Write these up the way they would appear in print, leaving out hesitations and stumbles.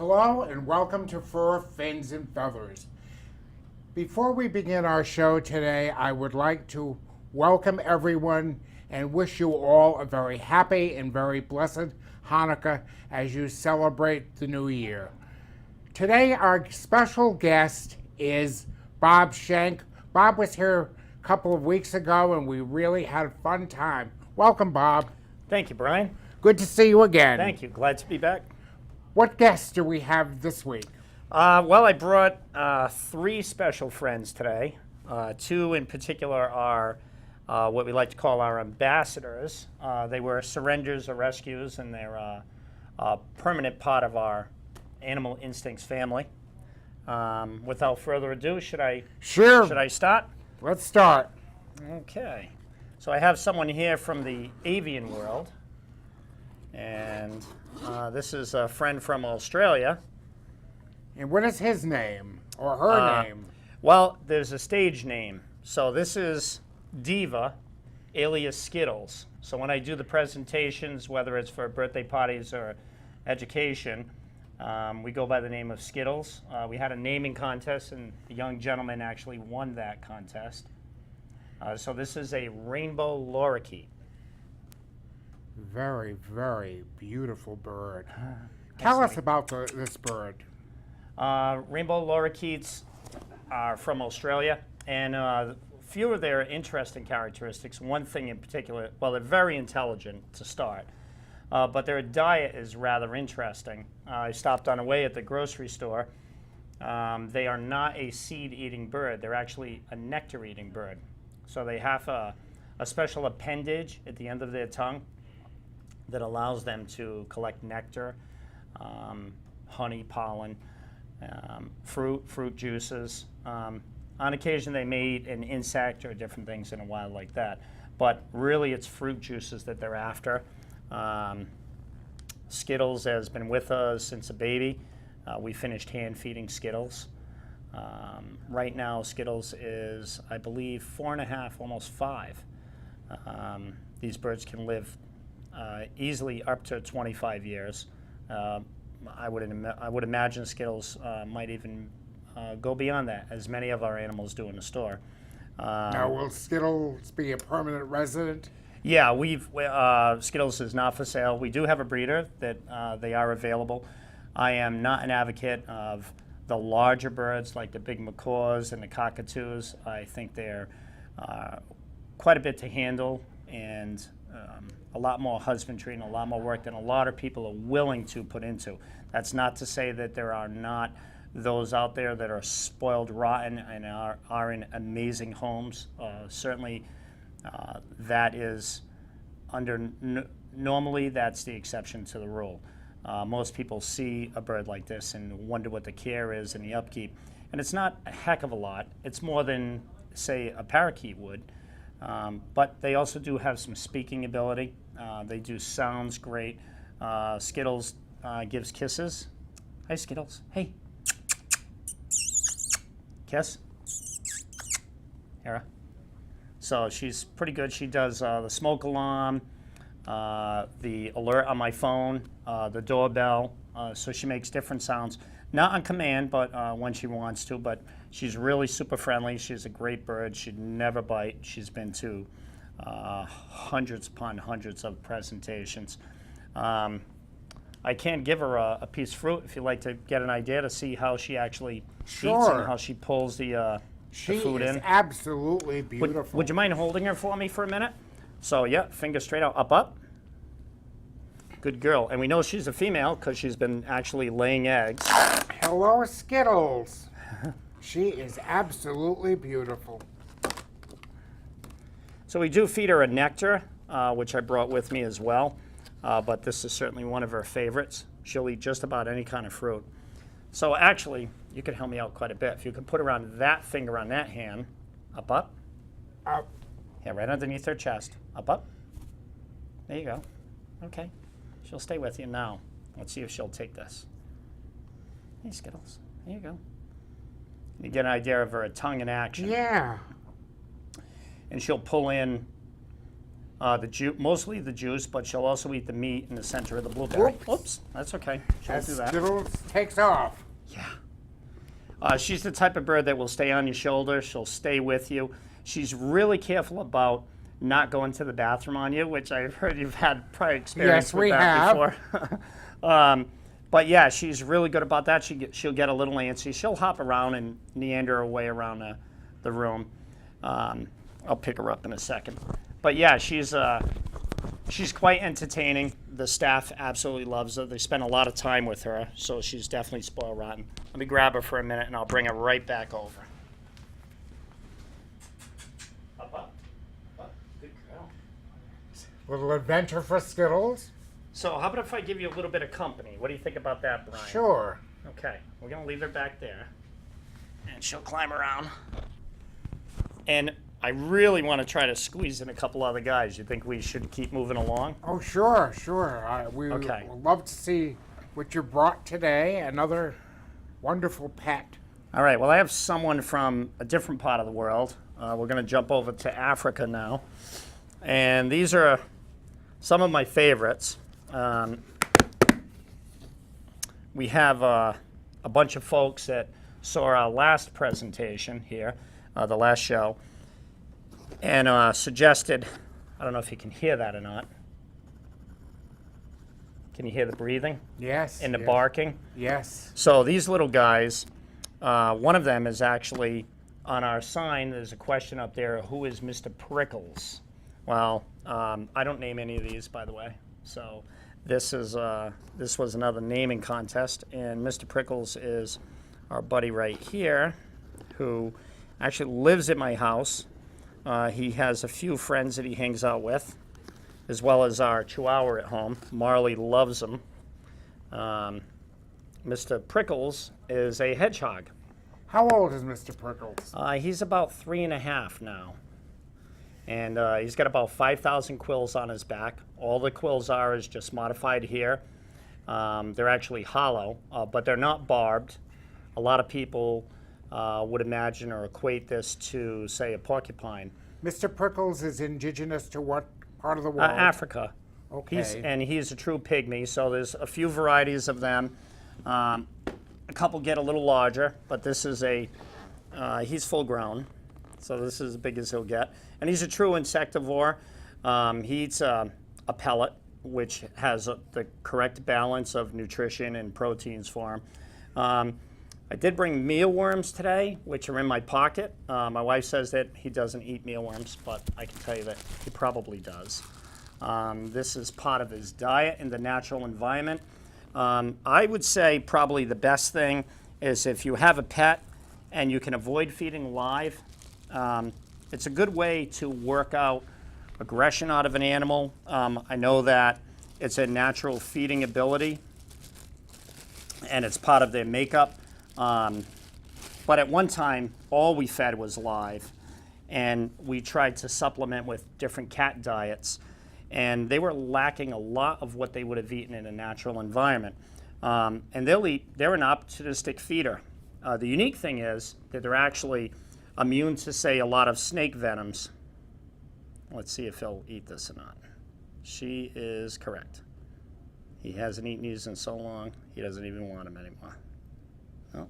Hello and welcome to Fur, Fins, and Feathers. Before we begin our show today, I would like to welcome everyone and wish you all a very happy and very blessed Hanukkah as you celebrate the new year. Today our special guest is Bob Schenck. Bob was here a couple of weeks ago and we really had a fun time. Welcome, Bob. Thank you, Brian. Good to see you again. Thank you. Glad to be back. What guests do we have this week? Well, I brought three special friends today. Two in particular are what we like to call our ambassadors. They were surrenders or rescues, and they're a permanent part of our Animal Instincts family. Without further ado, should I start? Let's start. Okay. So I have someone here from the avian world, and this is a friend from Australia. And what is his name or her name? Well, there's a stage name. So this is Diva, alias Skittles. So when I do the presentations, whether it's for birthday parties or education, we go by the name of Skittles. We had a naming contest, and a young gentleman actually won that contest. So this is a Rainbow Lorikeet. Very, very beautiful bird. Tell us about this bird. Rainbow Lorikeets are from Australia, and a few of their interesting characteristics. One thing in particular, well, they're very intelligent to start, but their diet is rather interesting. I stopped on the way at the grocery store. They are not a seed-eating bird. They're actually a nectar-eating bird. So they have a special appendage at the end of their tongue that allows them to collect nectar, honey, pollen, fruit juices. On occasion, they may eat an insect or different things in a while like that. But really, it's fruit juices that they're after. Skittles has been with us since a baby. We finished hand feeding Skittles. Right now, Skittles is, I believe, 4.5, almost 5. These birds can live easily up to 25 years. I would imagine Skittles might even go beyond that, as many of our animals do in the store. Now, will Skittles be a permanent resident? Yeah, Skittles is not for sale. We do have a breeder that they are available. I am not an advocate of the larger birds like the big macaws and the cockatoos. I think they're quite a bit to handle, and a lot more husbandry and a lot more work than a lot of people are willing to put into. That's not to say that there are not those out there that are spoiled rotten and are in amazing homes. Certainly that is normally that's the exception to the rule. Most people see a bird like this and wonder what the care is and the upkeep. And it's not a heck of a lot. It's more than, say, a parakeet would. But they also do have some speaking ability. They do sounds great. Skittles gives kisses. Hi, Skittles. Hey. Kiss. Hera. So she's pretty good. She does the smoke alarm, the alert on my phone, the doorbell. So she makes different sounds. Not on command, but when she wants to. But she's really super friendly. She's a great bird. She'd never bite. She's been to hundreds upon hundreds of presentations. I can give her a piece of fruit if you'd like to get an idea to see how she actually eats and how she pulls the food in. She is absolutely beautiful. Would you mind holding her for me for a minute? So, yeah, finger straight out, up. Good girl. And we know she's a female because she's been actually laying eggs. Hello, Skittles. She is absolutely beautiful. So we do feed her a nectar, which I brought with me as well. But this is certainly one of her favorites. She'll eat just about any kind of fruit. So actually, you could help me out quite a bit. If you could put around that finger on that hand, up. Yeah, right underneath her chest, up. There you go. Okay. She'll stay with you now. Let's see if she'll take this. Hey, Skittles. There you go. You get an idea of her tongue in action. Yeah. And she'll pull in mostly the juice, but she'll also eat the meat in the center of the blueberry. Whoops. Oops, that's okay. She'll As do that. Skittles takes off. Yeah. She's the type of bird that will stay on your shoulder. She'll stay with you. She's really careful about not going to the bathroom on you, which I've heard you've had prior experience Yes, with we that have. before. But yeah, she's really good about that. She'll get a little antsy. She'll hop around and meander her way around the room. I'll pick her up in a second. But yeah, she's quite entertaining. The staff absolutely loves her. They spend a lot of time with her, so she's definitely spoiled rotten. Let me grab her for a minute, and I'll bring her right back over. Up. Good girl. Little adventure for Skittles. So how about if I give you a little bit of company? What do you think about that, Brian? Sure. Okay, we're going to leave her back there, and she'll climb around. And I really want to try to squeeze in a couple other guys. You think we should keep moving along? Oh, sure. We Okay. would love to see what you brought today. Another wonderful pet. All right, well, I have someone from a different part of the world. We're going to jump over to Africa now. And these are some of my favorites. We have a bunch of folks that saw our last presentation here, the last show, and suggested, I don't know if you can hear that or not. Can you hear the breathing? Yes. And the yes. barking? Yes. So these little guys, one of them is actually on our sign. There's a question up there, who is Mr. Prickles? Well, I don't name any of these, by the way. So this was another naming contest, and Mr. Prickles is our buddy right here, who actually lives at my house. He has a few friends that he hangs out with, as well as our Chihuahua at home. Marley loves him. Mr. Prickles is a hedgehog. How old is Mr. Prickles? He's about 3.5 now. And he's got about 5,000 quills on his back. All the quills is just modified here. They're actually hollow, but they're not barbed. A lot of people would imagine or equate this to, say, a porcupine. Mr. Prickles is indigenous to what part of the world? Africa. Okay. He's a true pygmy, so there's a few varieties of them. A couple get a little larger, but this is he's full grown, so this is as big as he'll get. And he's a true insectivore. He eats a pellet, which has the correct balance of nutrition and proteins for him. I did bring mealworms today, which are in my pocket. My wife says that he doesn't eat mealworms, but I can tell you that he probably does. This is part of his diet in the natural environment. I would say probably the best thing is if you have a pet and you can avoid feeding live, it's a good way to work out aggression out of an animal. I know that it's a natural feeding ability and it's part of their makeup. But at one time, all we fed was live, and we tried to supplement with different cat diets, and they were lacking a lot of what they would have eaten in a natural environment. And they're an opportunistic feeder. The unique thing is that they're actually immune to, say, a lot of snake venoms. Let's see if he'll eat this or not. She is correct. He hasn't eaten these in so long, he doesn't even want them anymore. Oh.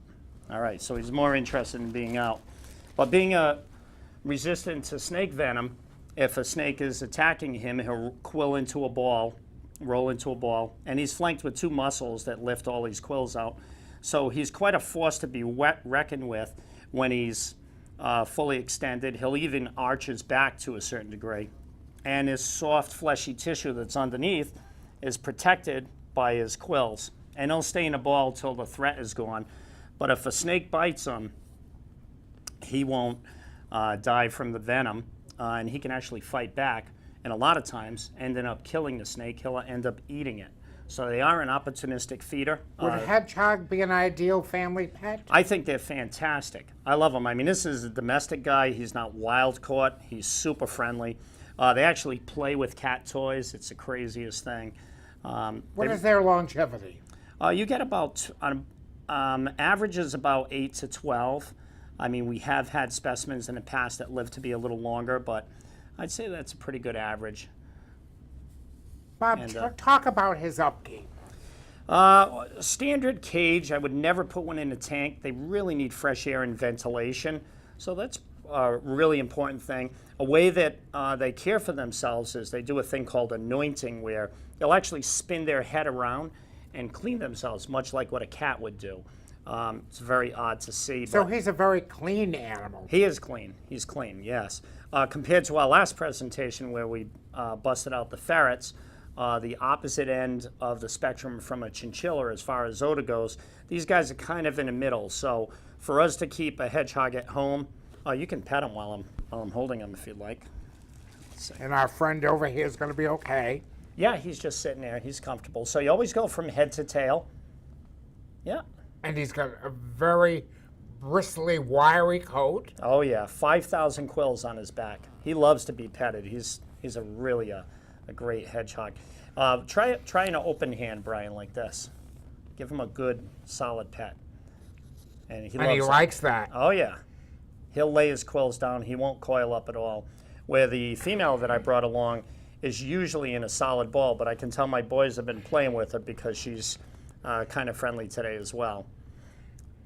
All right, so he's more interested in being out. But being resistant to snake venom, if a snake is attacking him, he'll quill into a ball, roll into a ball, and he's flanked with two muscles that lift all these quills out. So he's quite a force to be reckoned with when he's fully extended. He'll even arch his back to a certain degree. And his soft, fleshy tissue that's underneath is protected by his quills. And he'll stay in a ball till the threat is gone. But if a snake bites him, he won't die from the venom, and he can actually fight back. And a lot of times, ending up killing the snake, he'll end up eating it. So they are an opportunistic feeder. Would a hedgehog be an ideal family pet? I think they're fantastic. I love them. I mean, this is a domestic guy. He's not wild caught. He's super friendly. They actually play with cat toys. It's the craziest thing. What is their longevity? You get about, average is about 8 to 12. I mean, we have had specimens in the past that live to be a little longer, but I'd say that's a pretty good average. Bob, And, talk about his upkeep. Standard cage, I would never put one in a tank. They really need fresh air and ventilation. So that's a really important thing. A way that they care for themselves is they do a thing called anointing, where they'll actually spin their head around and clean themselves, much like what a cat would do. It's very odd to see. So but he's a very clean animal. he is clean. He's clean, yes. Compared to our last presentation where we busted out the ferrets, the opposite end of the spectrum from a chinchilla as far as odor goes, these guys are kind of in the middle. So for us to keep a hedgehog at home, you can pet him while I'm holding him if you'd like. And our friend over here is going to be okay. Yeah, he's just sitting there. He's comfortable. So you always go from head to tail. Yeah. And he's got a very bristly, wiry coat. Oh yeah, 5,000 quills on his back. He loves to be petted. He's a really a great hedgehog. Try an open hand, Brian, like this. Give him a good, solid pet. And he Likes that. Oh yeah. He'll lay his quills down. He won't coil up at all. Where the female that I brought along is usually in a solid ball, but I can tell my boys have been playing with her because she's kind of friendly today as well.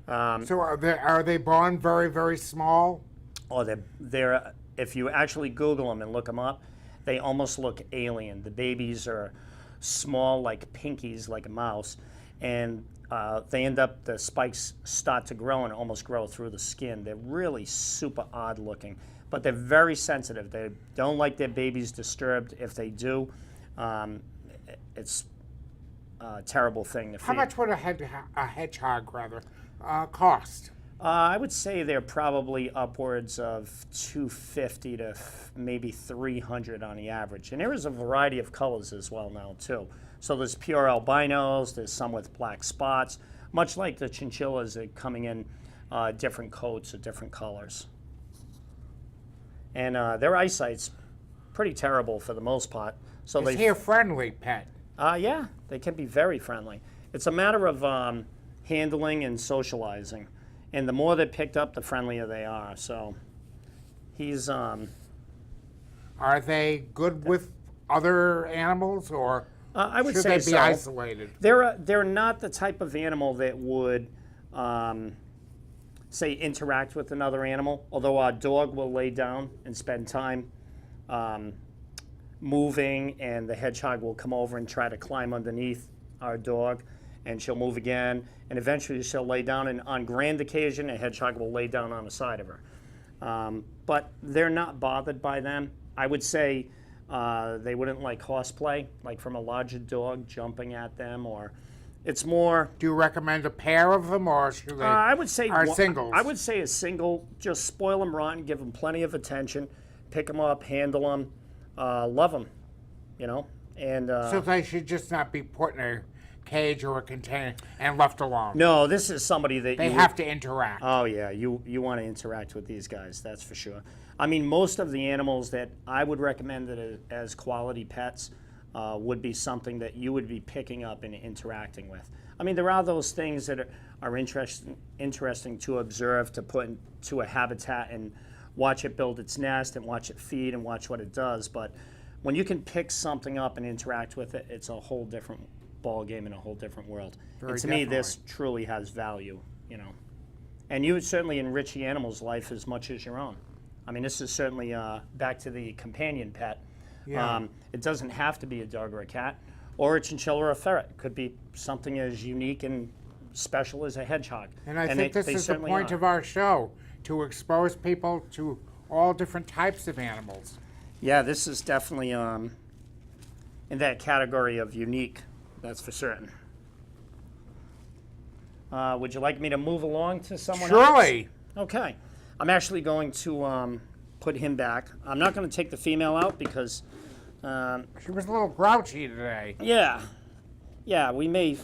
So are they born very, very small? Oh, they're if you actually Google them and look them up, they almost look alien. The babies are small like pinkies, like a mouse, and the spikes start to grow and almost grow through the skin. They're really super odd looking, but they're very sensitive. They don't like their babies disturbed. If they do, it's a terrible thing to feed. How much would a hedgehog cost? I would say they're probably upwards of 250 to maybe 300 on the average. And there is a variety of colors as well now too. So there's pure albinos, there's some with black spots, much like the chinchillas that are coming in different coats or different colors. And their eyesight's pretty terrible for the most part. So Is he a friendly pet? Yeah, they can be very friendly. It's a matter of handling and socializing. And the more they're picked up, the friendlier they are. So he's... Are they good with other animals, or I would should say they be so. isolated? They're not the type of animal that would, say, interact with another animal. Although our dog will lay down and spend time moving, and the hedgehog will come over and try to climb underneath our dog, and she'll move again, and eventually she'll lay down, and on grand occasion, a hedgehog will lay down on the side of her. But they're not bothered by them. I would say they wouldn't like horseplay, like from a larger dog jumping at them, or it's more... Do you recommend a pair of them, or should they I would say singles? I would say a single. Just spoil them rotten, give them plenty of attention, pick them up, handle them, love them, you know. And so they should just not be put in a cage or a container and left alone. no, this is somebody that They have to interact. Oh yeah, you want to interact with these guys, that's for sure. I mean, most of the animals that I would recommend that as quality pets would be something that you would be picking up and interacting with. I mean, there are those things that are interesting to observe, to put into a habitat and watch it build its nest and watch it feed and watch what it does. But when you can pick something up and interact with it, it's a whole different ball game in a whole different world. And to me, this truly has value, you know. And you would certainly enrich the animal's life as much as your own. I mean, this is certainly back to the companion pet. Yeah. It doesn't have to be a dog or a cat, or a chinchilla or a ferret. It could be something as unique and special as a hedgehog. And I think this is the point of our show, to expose people to all different types of animals. Yeah, this is definitely in that category of unique, that's for certain. Would you like me to move along to someone else? Surely. Okay. I'm actually going to put him back. I'm not going to take the female out because... she was a little grouchy today. Yeah, we may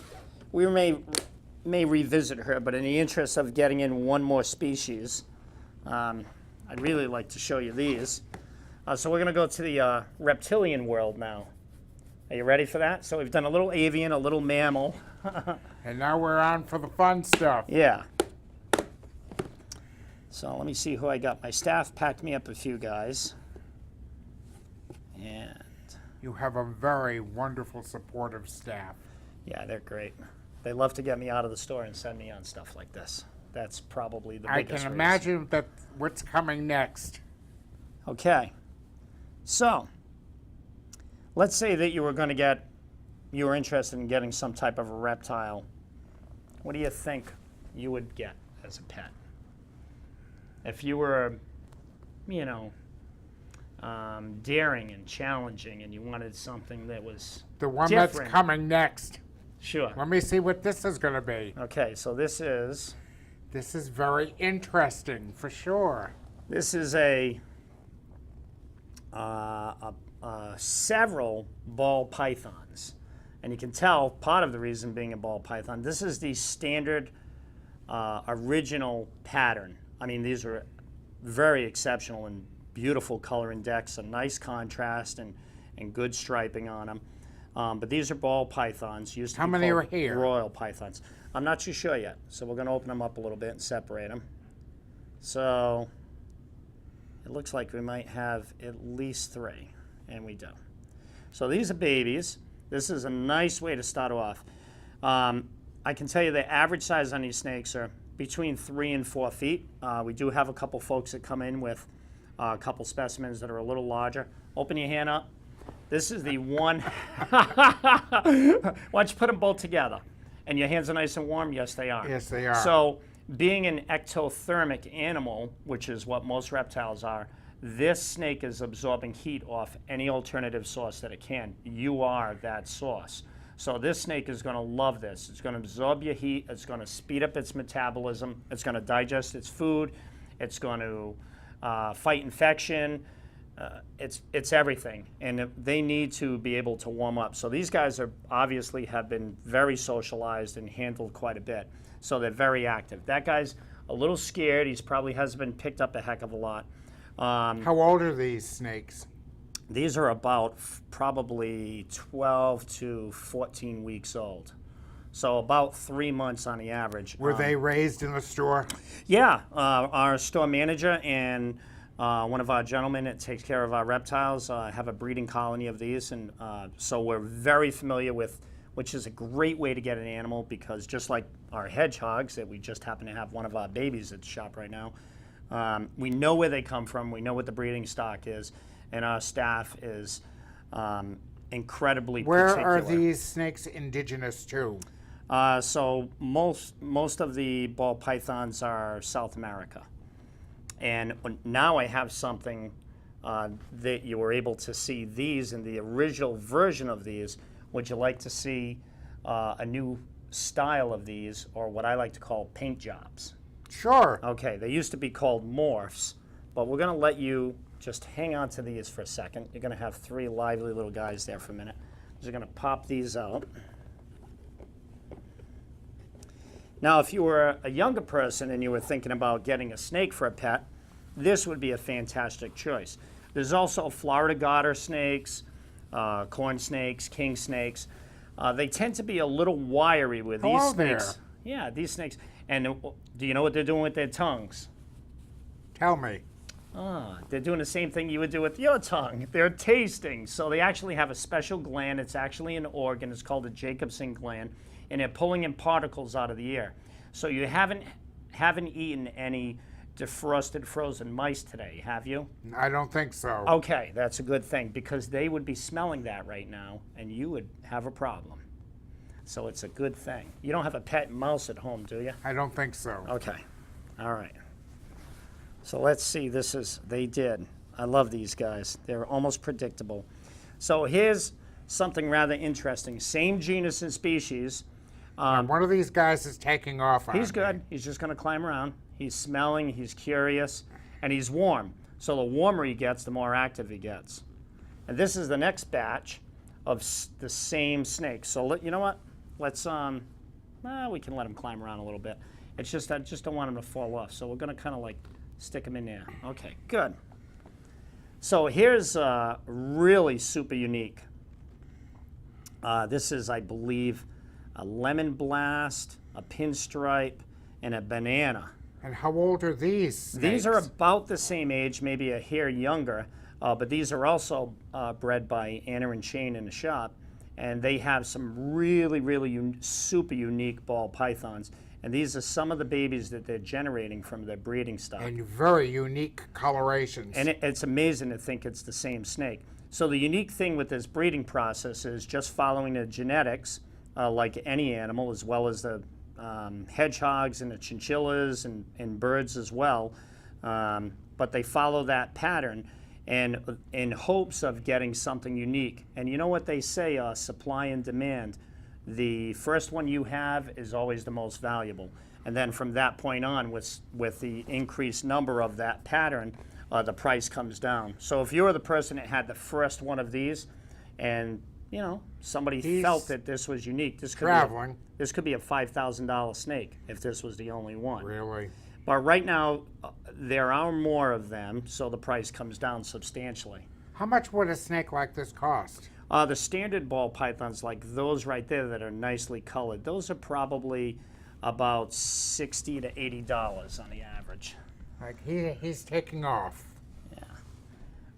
revisit her, but in the interest of getting in one more species, I'd really like to show you these. So we're going to go to the reptilian world now. Are you ready for that? So we've done a little avian, a little mammal. And now we're on for the fun stuff. Yeah. So let me see who I got. My staff packed me up a few guys. And You have a very wonderful, supportive staff. Yeah, they're great. They love to get me out of the store and send me on stuff like this. That's probably the I biggest can reason. imagine that what's coming next. Okay, so let's say that you were interested in getting some type of a reptile. What do you think you would get as a pet? If you were, you know, daring and challenging and you wanted something that was The one different. that's coming next. Sure. Let me see what this is going to be. Okay, so this is very interesting, for sure. Several ball pythons. And you can tell part of the reason being a ball python, this is the standard original pattern. I mean, these are very exceptional and beautiful color index, a nice contrast and good striping on them. But these are ball pythons. Used to How be many called are here? Royal pythons. I'm not too sure yet, so we're going to open them up a little bit and separate them. So it looks like we might have at least 3, and we do. So these are babies. This is a nice way to start off. I can tell you the average size on these snakes are between 3 and 4 feet. We do have a couple folks that come in with a couple specimens that are a little larger. Open your hand up. This is the one. Why don't you put them both together? And your hands are nice and warm? Yes, they are. Yes, they are. So being an ectothermic animal, which is what most reptiles are, this snake is absorbing heat off any alternative source that it can. You are that source. So this snake is going to love this. It's going to absorb your heat. It's going to speed up its metabolism. It's going to digest its food. It's going to fight infection. It's everything, and they need to be able to warm up. So these guys are obviously have been very socialized and handled quite a bit. So they're very active. That guy's a little scared. He's probably has been picked up a heck of a lot. How old are these snakes? These are about probably 12 to 14 weeks old. So about 3 months on the average. Were they raised in the store? Yeah, our store manager and one of our gentlemen that takes care of our reptiles have a breeding colony of these, and so we're very familiar with, which is a great way to get an animal, because just like our hedgehogs that we just happen to have one of our babies at the shop right now, we know where they come from, we know what the breeding stock is, and our staff is incredibly Where particular. are these snakes indigenous to? So most of the ball pythons are South America. And now I have something that you were able to see these in the original version of these. Would you like to see a new style of these, or what I like to call paint jobs? Sure. Okay, they used to be called morphs, but we're going to let you just hang on to these for a second. You're going to have 3 lively little guys there for a minute. Just going to pop these out. Now, if you were a younger person and you were thinking about getting a snake for a pet, this would be a fantastic choice. There's also Florida garter snakes, corn snakes, king snakes. They tend to be a little wiry with these Hello snakes. there. Yeah, these snakes. And do you know what they're doing with their tongues? Tell me. They're doing the same thing you would do with your tongue. They're tasting. So they actually have a special gland. It's actually an organ. It's called the Jacobson gland. And they're pulling in particles out of the air. So you haven't eaten any defrosted frozen mice today, have you? I don't think so. Okay, that's a good thing, because they would be smelling that right now and you would have a problem. So it's a good thing. You don't have a pet mouse at home, do you? I don't think so. Okay, all right. So let's see, they did. I love these guys. They're almost predictable. So here's something rather interesting. Same genus and species. One of these guys is taking off on He's me. good. He's just going to climb around. He's smelling, he's curious, and he's warm. So the warmer he gets, the more active he gets. And this is the next batch of the same snake. So you know what? Let's, we can let him climb around a little bit. It's just, I just don't want him to fall off. So we're going to kind of like stick him in there. Okay, good. So here's really super unique. This is, I believe, a lemon blast, a pinstripe, and a banana. And how old are these snakes? These are about the same age, maybe a hair younger. But these are also bred by Anna and Shane in the shop, and they have some really super unique ball pythons. And these are some of the babies that they're generating from their breeding stock. And very unique colorations. And it's amazing to think it's the same snake. So the unique thing with this breeding process is just following the genetics, like any animal, as well as the hedgehogs and the chinchillas and birds as well. But they follow that pattern and in hopes of getting something unique. And you know what they say, supply and demand. The first one you have is always the most valuable. And then from that point on, with the increased number of that pattern, the price comes down. So if you were the person that had the first one of these, and somebody felt that this was unique, this could be a $5,000 snake if this was the only one. Really? But right now, there are more of them, so the price comes down substantially. How much would a snake like this cost? The standard ball pythons, like those right there that are nicely colored, those are probably about $60 to $80 on the average. Like he's taking off. Yeah,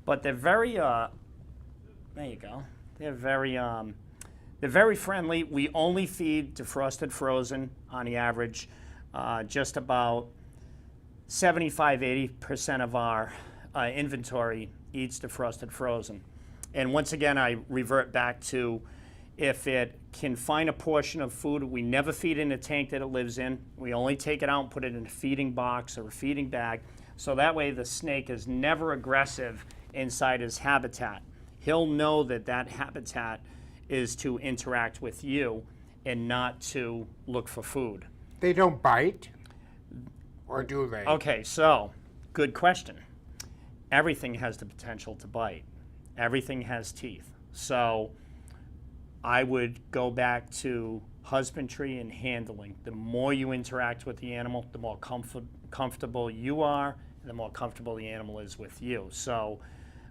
but they're very. There you go. They're very friendly. We only feed defrosted frozen on the average. Just about 75–80% of our inventory eats defrosted frozen. And once again, I revert back to if it can find a portion of food, we never feed in the tank that it lives in. We only take it out and put it in a feeding box or a feeding bag. So that way the snake is never aggressive inside his habitat. He'll know that that habitat is to interact with you and not to look for food. They don't bite? Or do they? Okay, so good question. Everything has the potential to bite. Everything has teeth. So I would go back to husbandry and handling. The more you interact with the animal, the more comfortable you are, and the more comfortable the animal is with you. So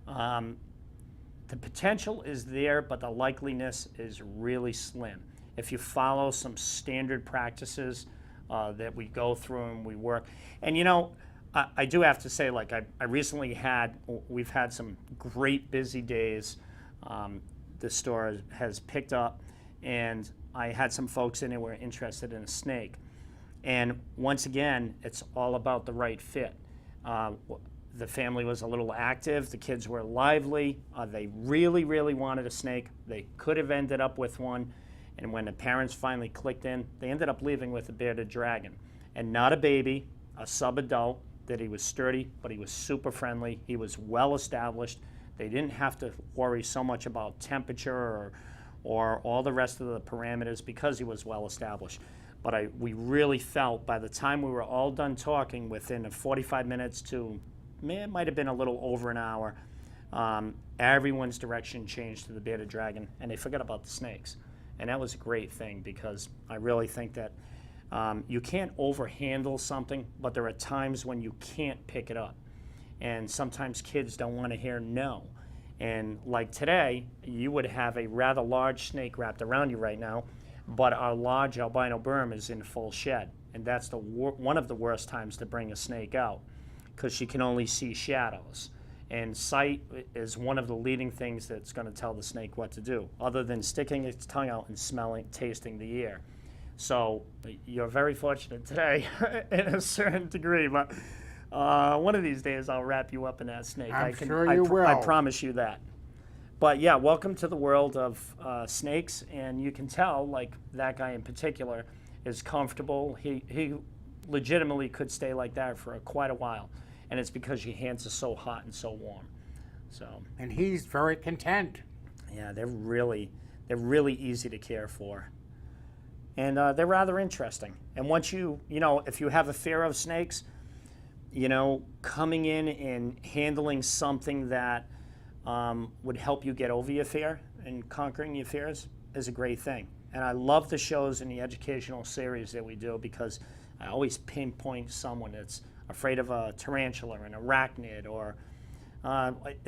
the potential is there, but the likeliness is really slim. If you follow some standard practices that we go through and we work. And I do have to say, like I recently we've had some great busy days. The store has picked up, and I had some folks in there who were interested in a snake. And once again, it's all about the right fit. The family was a little active. The kids were lively. They really wanted a snake. They could have ended up with one. And when the parents finally clicked in, they ended up leaving with a bearded dragon. And not a baby, a sub-adult, that he was sturdy, but he was super friendly. He was well established. They didn't have to worry so much about temperature or all the rest of the parameters because he was well established. But we really felt by the time we were all done talking, within 45 minutes to, it might have been a little over an hour, everyone's direction changed to the bearded dragon, and they forgot about the snakes. And that was a great thing, because I really think that you can't overhandle something, but there are times when you can't pick it up. And sometimes kids don't want to hear no. And like today, you would have a rather large snake wrapped around you right now, but our large albino berm is in full shed. And that's one of the worst times to bring a snake out, because she can only see shadows. And sight is one of the leading things that's going to tell the snake what to do, other than sticking its tongue out and smelling, tasting the air. So you're very fortunate today in a certain degree, but one of these days I'll wrap you up in that snake. I'm sure you will. I promise you that. But yeah, welcome to the world of snakes, and you can tell, like that guy in particular is comfortable. He legitimately could stay like that for quite a while, and it's because your hands are so hot and so warm. So. And he's very content. Yeah, they're really easy to care for. And they're rather interesting. And once if you have a fear of snakes, coming in and handling something that would help you get over your fear and conquering your fears is a great thing. And I love the shows and the educational series that we do, because I always pinpoint someone that's afraid of a tarantula, an arachnid, or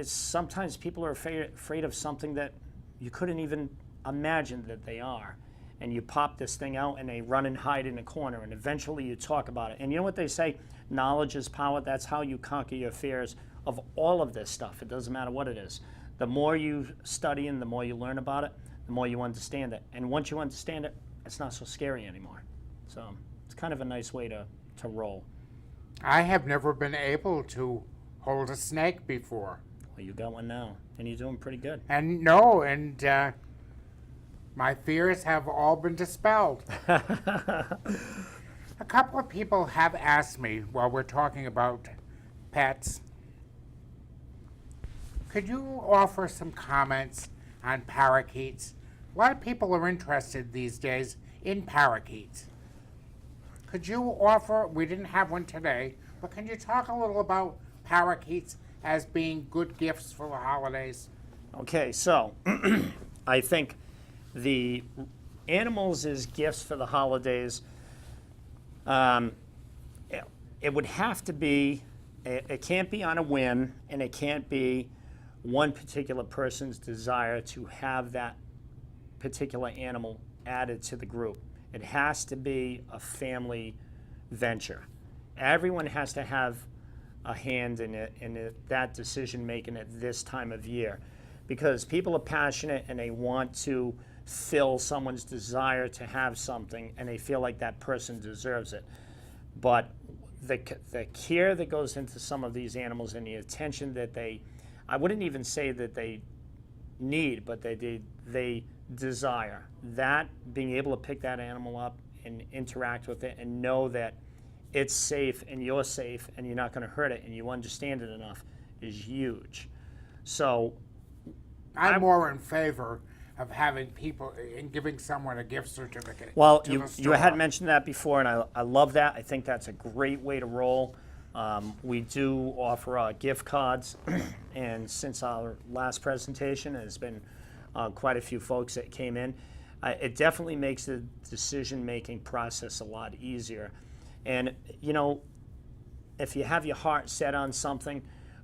sometimes people are afraid of something that you couldn't even imagine that they are. and you pop this thing out and they run and hide in a corner, and eventually you talk about it. And you know what they say? Knowledge is power. That's how you conquer your fears of all of this stuff. It doesn't matter what it is. The more you study and the more you learn about it, the more you understand it. And once you understand it, it's not so scary anymore. So it's kind of a nice way to roll. I have never been able to hold a snake before. Well, you got one now, and you're doing pretty good. And my fears have all been dispelled. A couple of people have asked me while we're talking about pets, could you offer some comments on parakeets? A lot of people are interested these days in parakeets. Could you offer, we didn't have one today, but can you talk a little about parakeets as being good gifts for the holidays? Okay, so I think the animals as gifts for the holidays, it would have to be, it can't be on a whim, and it can't be one particular person's desire to have that particular animal added to the group. It has to be a family venture. Everyone has to have a hand in it, that decision making at this time of year, because people are passionate and they want to fill someone's desire to have something, and they feel like that person deserves it. But the care that goes into some of these animals and the attention that I wouldn't even say that they need, but they desire, that being able to pick that animal up and interact with it and know that it's safe and you're safe and you're not going to hurt it and you understand it enough is huge. So I'm more in favor of having people and giving someone a gift certificate. Well, you had mentioned that before, and I love that. I think that's a great way to roll. We do offer gift cards, and since our last presentation, there's been quite a few folks that came in. It definitely makes the decision-making process a lot easier. And, you know, if you have your heart set on something,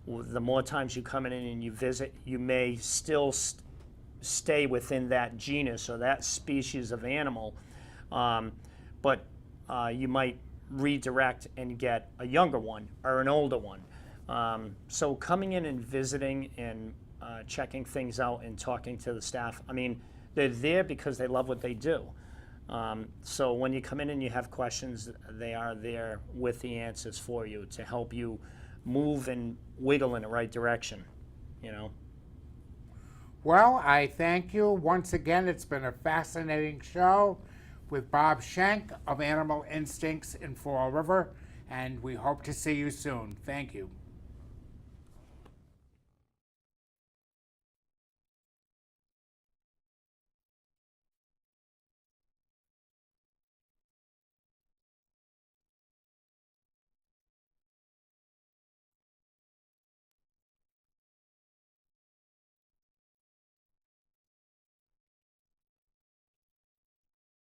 the more times you come in and you visit, you may still stay within that genus or that species of animal, but you might redirect and get a younger one or an older one. So coming in and visiting and checking things out and talking to the staff, I mean, they're there because they love what they do. So when you come in and you have questions, they are there with the answers for you to help you move and wiggle in the right direction, you know. Well, I thank you once again. It's been a fascinating show with Bob Schenck of Animal Instincts in Fall River, and we hope to see you soon. Thank you.